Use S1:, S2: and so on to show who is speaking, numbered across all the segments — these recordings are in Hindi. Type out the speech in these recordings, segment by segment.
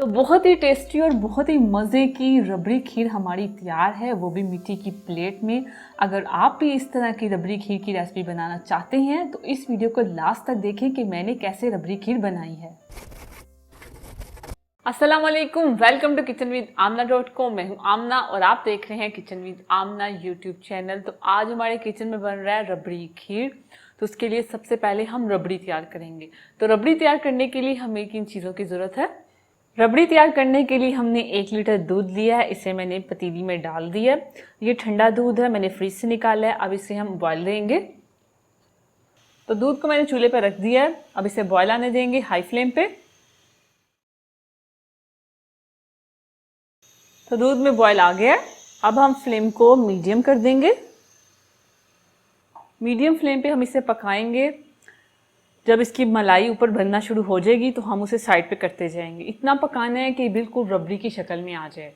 S1: तो बहुत ही टेस्टी और बहुत ही मज़े की रबड़ी खीर हमारी तैयार है, वो भी मिट्टी की प्लेट में। अगर आप भी इस तरह की रबड़ी खीर की रेसिपी बनाना चाहते हैं तो इस वीडियो को लास्ट तक देखें कि मैंने कैसे रबड़ी खीर बनाई है। अस्सलाम वालेकुम, वेलकम टू kitchenwithamna.com। मैं हूं आमना और आप देख रहे हैं kitchen with Amna YouTube channel. तो आज हमारे किचन में बन रहा है रबड़ी खीर। तो उसके लिए सबसे पहले हम रबड़ी तैयार करेंगे। तो रबड़ी तैयार करने के लिए हमें किन चीज़ों की ज़रूरत है। रबड़ी तैयार करने के लिए हमने 1 लीटर दूध लिया है, इसे मैंने पतीली में डाल दिया। ये ठंडा दूध है, मैंने फ्रिज से निकाला है। अब इसे हम बॉयल देंगे। तो दूध को मैंने चूल्हे पर रख दिया है, अब इसे बॉयल आने देंगे हाई फ्लेम पे। तो दूध में बॉयल आ गया। अब हम फ्लेम को मीडियम कर देंगे। मीडियम फ्लेम पे हम इसे पकाएंगे। जब इसकी मलाई ऊपर बनना शुरू हो जाएगी तो हम उसे साइड पे करते जाएंगे। इतना पकाना है कि बिल्कुल रबड़ी की शक्ल में आ जाए।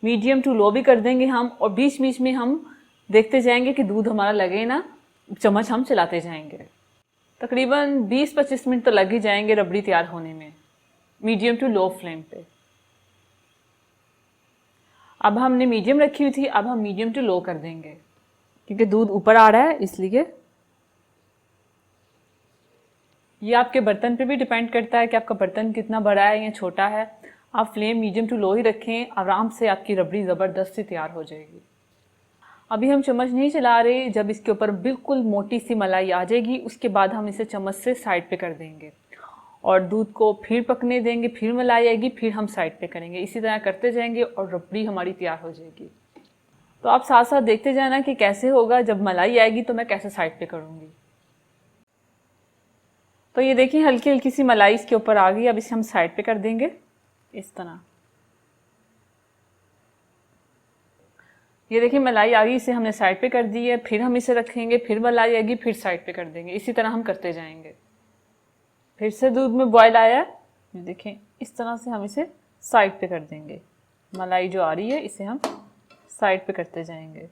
S1: मीडियम टू लो भी कर देंगे हम, और बीच बीच में हम देखते जाएंगे कि दूध हमारा लगे ना, चम्मच हम चलाते जाएंगे। तकरीबन 20-25 मिनट तो लग ही जाएंगे रबड़ी तैयार होने में, मीडियम टू लो फ्लेम पे। अब हमने मीडियम रखी हुई थी, अब हम मीडियम टू लो कर देंगे क्योंकि दूध ऊपर आ रहा है इसलिए। ये आपके बर्तन पे भी डिपेंड करता है कि आपका बर्तन कितना बड़ा है या छोटा है। आप फ्लेम मीडियम टू लो ही रखें, आराम से आपकी रबड़ी ज़बरदस्त सी तैयार हो जाएगी। अभी हम चम्मच नहीं चला रहे। जब इसके ऊपर बिल्कुल मोटी सी मलाई आ जाएगी उसके बाद हम इसे चम्मच से साइड पे कर देंगे और दूध को फिर पकने देंगे। फिर मलाई आएगी, फिर हम साइड पे करेंगे। इसी तरह करते जाएंगे और रबड़ी हमारी तैयार हो जाएगी। तो आप साथ साथ देखते जाना कि कैसे होगा। जब मलाई आएगी तो मैं कैसे साइड पे करूँगी। तो ये देखिए हल्की हल्की सी मलाई इसके ऊपर आ गई। अब इसे हम साइड पे कर देंगे इस तरह। ये देखिए मलाई आ गई, इसे हमने साइड पे कर दी है। फिर हम इसे रखेंगे, फिर मलाई आएगी, फिर साइड पे कर देंगे। इसी तरह हम करते जाएंगे। फिर से दूध में बॉयल आया है, ये देखें इस तरह से हम इसे साइड पे कर देंगे। मलाई जो आ रही है इसे हम साइड पे करते जाएंगे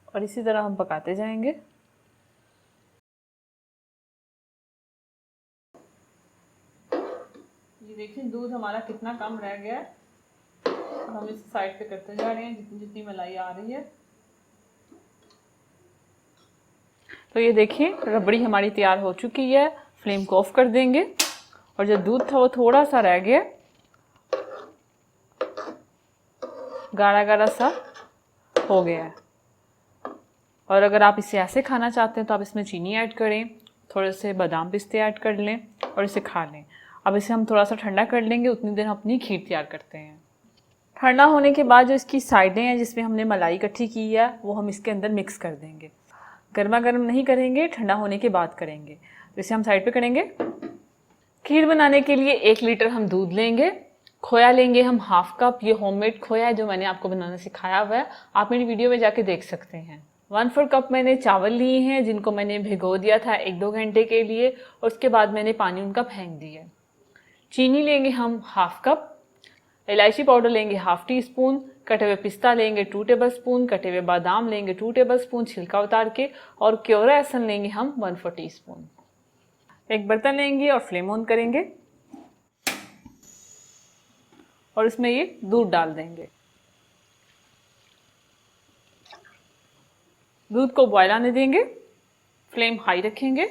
S1: और इसी तरह हम पकाते जाएंगे। ये देखिए दूध हमारा कितना कम रह गया है। हम इसे साइड पे करते जा रहे हैं जितनी जितनी मलाई आ रही है। तो ये देखिए रबड़ी हमारी तैयार हो चुकी है। फ्लेम को ऑफ कर देंगे और जो दूध था वो थोड़ा सा रह गया, गाढ़ा गाढ़ा सा हो गया है। और अगर आप इसे ऐसे खाना चाहते हैं तो आप इसमें चीनी ऐड करें, थोड़े से बादाम पिस्ते ऐड कर लें और इसे खा लें। अब इसे हम थोड़ा सा ठंडा कर लेंगे, उतनी देर हम अपनी खीर तैयार करते हैं। ठंडा होने के बाद जो इसकी साइडें हैं जिसमें हमने मलाई इकट्ठी की है वो हम इसके अंदर मिक्स कर देंगे। गर्मा गर्म नहीं करेंगे, ठंडा होने के बाद करेंगे। तो इसे हम साइड पे करेंगे। खीर बनाने के लिए 1 लीटर हम दूध लेंगे। खोया लेंगे हम हाफ कप। ये होममेड खोया है जो मैंने आपको बनाना सिखाया हुआ है, आप मेरी वीडियो में जाके देख सकते हैं। 1/4 कप मैंने चावल लिए हैं जिनको मैंने भिगो दिया था 1-2 घंटे के लिए, और उसके बाद मैंने पानी उनका फेंक दिया। चीनी लेंगे हम हाफ कप। इलायची पाउडर लेंगे हाफ टी स्पून। कटे हुए पिस्ता लेंगे 2 टेबल स्पून। कटे हुए बादाम लेंगे 2 टेबल स्पून छिलका उतार के। और क्योरा एसन लेंगे हम 1/4 टी स्पून। एक बर्तन लेंगे और फ्लेम ऑन करेंगे और इसमें ये दूध डाल देंगे। दूध को बॉयल आने देंगे, फ्लेम हाई रखेंगे।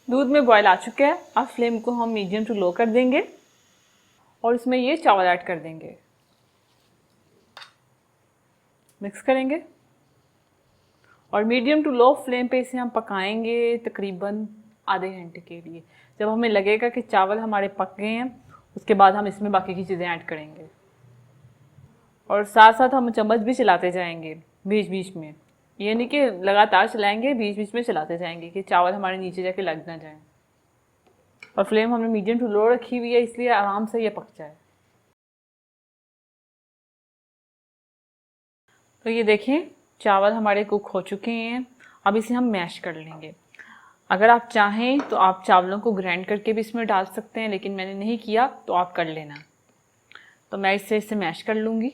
S1: दूध में बॉयल आ चुका है, अब फ्लेम को हम मीडियम टू लो कर देंगे और इसमें ये चावल ऐड कर देंगे। मिक्स करेंगे और मीडियम टू लो फ्लेम पे इसे हम पकाएंगे तकरीबन आधे घंटे के लिए। जब हमें लगेगा कि चावल हमारे पक गए हैं उसके बाद हम इसमें बाकी की चीज़ें ऐड करेंगे और साथ साथ हम चम्मच भी चलाते जाएंगे बीच बीच में। ये नहीं कि लगातार चलाएंगे, बीच बीच में चलाते जाएंगे कि चावल हमारे नीचे जाके लग ना जाए। और फ्लेम हमने मीडियम टू लो रखी हुई है इसलिए आराम से ये पक जाए। तो ये देखें चावल हमारे कुक हो चुके हैं। अब इसे हम मैश कर लेंगे। अगर आप चाहें तो आप चावलों को ग्राइंड करके भी इसमें डाल सकते हैं, लेकिन मैंने नहीं किया तो आप कर लेना। तो मैं इसे मैश कर लूँगी।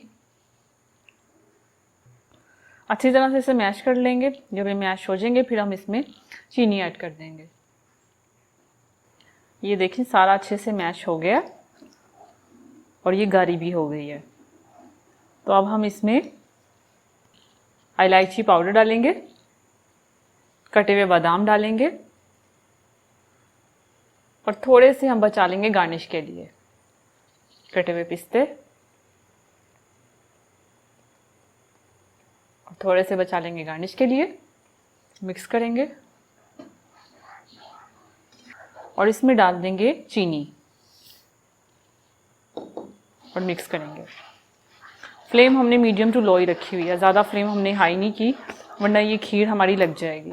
S1: अच्छी तरह से इसे मैश कर लेंगे। जब ये मैश हो जाएंगे फिर हम इसमें चीनी ऐड कर देंगे। ये देखिए सारा अच्छे से मैश हो गया और ये गाढ़ी भी हो गई है। तो अब हम इसमें इलायची पाउडर डालेंगे, कटे हुए बादाम डालेंगे और थोड़े से हम बचा लेंगे गार्निश के लिए कटे हुए पिस्ते, और थोड़े से बचा लेंगे गार्निश के लिए। मिक्स करेंगे और इसमें डाल देंगे चीनी और मिक्स करेंगे। फ्लेम हमने मीडियम टू लो ही रखी हुई है, ज़्यादा फ्लेम हमने हाई नहीं की वरना ये खीर हमारी लग जाएगी।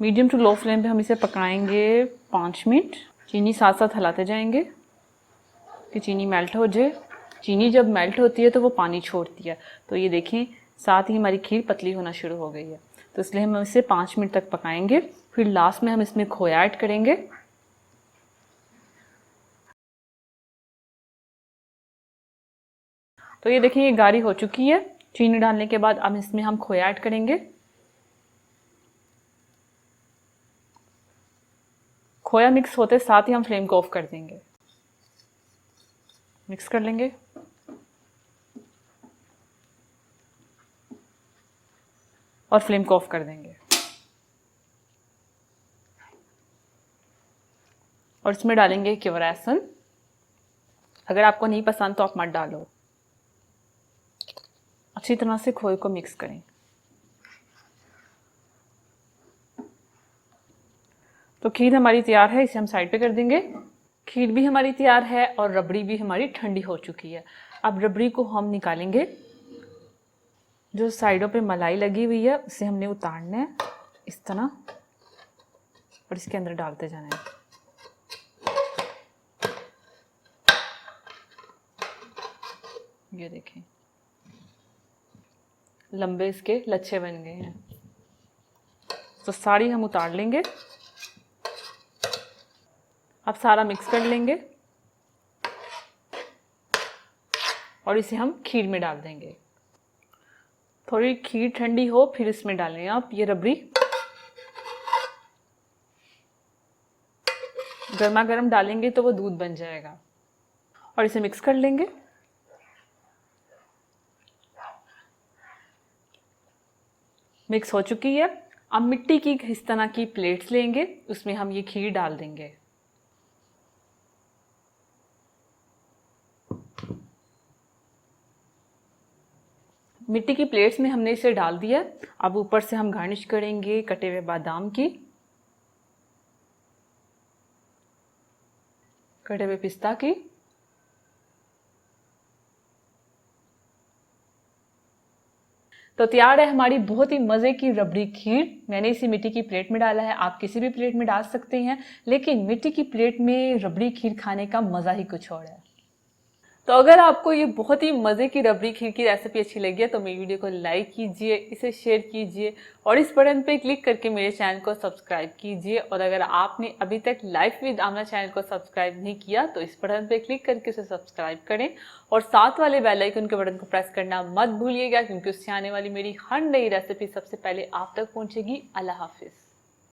S1: मीडियम टू लो फ्लेम पे हम इसे पकाएंगे 5 मिनट। चीनी साथ साथ हिलाते जाएंगे कि चीनी मेल्ट हो जाए। चीनी जब मेल्ट होती है तो वो पानी छोड़ती है, तो ये देखें साथ ही हमारी खीर पतली होना शुरू हो गई है। तो इसलिए हम इसे 5 मिनट तक पकाएंगे। फिर लास्ट में हम इसमें खोया ऐड करेंगे। तो ये देखिए ये गाढ़ी हो चुकी है। चीनी डालने के बाद अब इसमें हम खोया ऐड करेंगे। खोया मिक्स होते साथ ही हम फ्लेम को ऑफ कर देंगे। मिक्स कर लेंगे और फ्लेम को ऑफ कर देंगे। और इसमें डालेंगे क्योरासन। अगर आपको नहीं पसंद तो आप मत डालो। अच्छी तरह से खोए को मिक्स करें। तो खीर हमारी तैयार है, इसे हम साइड पे कर देंगे। खीर भी हमारी तैयार है और रबड़ी भी हमारी ठंडी हो चुकी है। अब रबड़ी को हम निकालेंगे। जो साइडों पे मलाई लगी हुई है उसे हमने उतारना है इस तरह और इसके अंदर डालते जाना है। ये देखें लंबे इसके लच्छे बन गए हैं। तो सारी हम उतार लेंगे। अब सारा मिक्स कर लेंगे और इसे हम खीर में डाल देंगे। थोड़ी खीर ठंडी हो फिर इसमें डालें आप ये रबड़ी। गर्मा गर्म डालेंगे तो वो दूध बन जाएगा। और इसे मिक्स कर लेंगे। मिक्स हो चुकी है। अब मिट्टी की इस तरह की प्लेट्स लेंगे, उसमें हम ये खीर डाल देंगे। मिट्टी की प्लेट्स में हमने इसे डाल दिया। अब ऊपर से हम गार्निश करेंगे कटे हुए बादाम की, कटे हुए पिस्ता की, तो तैयार है हमारी बहुत ही मज़े की रबड़ी खीर। मैंने इसे मिट्टी की प्लेट में डाला है, आप किसी भी प्लेट में डाल सकते हैं, लेकिन मिट्टी की प्लेट में रबड़ी खीर खाने का मज़ा ही कुछ और है। तो अगर आपको ये बहुत ही मज़े की रबड़ी खीर की रेसिपी अच्छी लगी है तो मेरी वीडियो को लाइक कीजिए, इसे शेयर कीजिए और इस बटन पे क्लिक करके मेरे चैनल को सब्सक्राइब कीजिए। और अगर आपने अभी तक लाइफ विद आमना चैनल को सब्सक्राइब नहीं किया तो इस बटन पे क्लिक करके उसे सब्सक्राइब करें और साथ वाले बेल आइकन के बटन को प्रेस करना मत भूलिएगा, क्योंकि उससे आने वाली मेरी हर नई रेसिपी सबसे पहले आप तक पहुँचेगी। अल्लाह हाफिज़।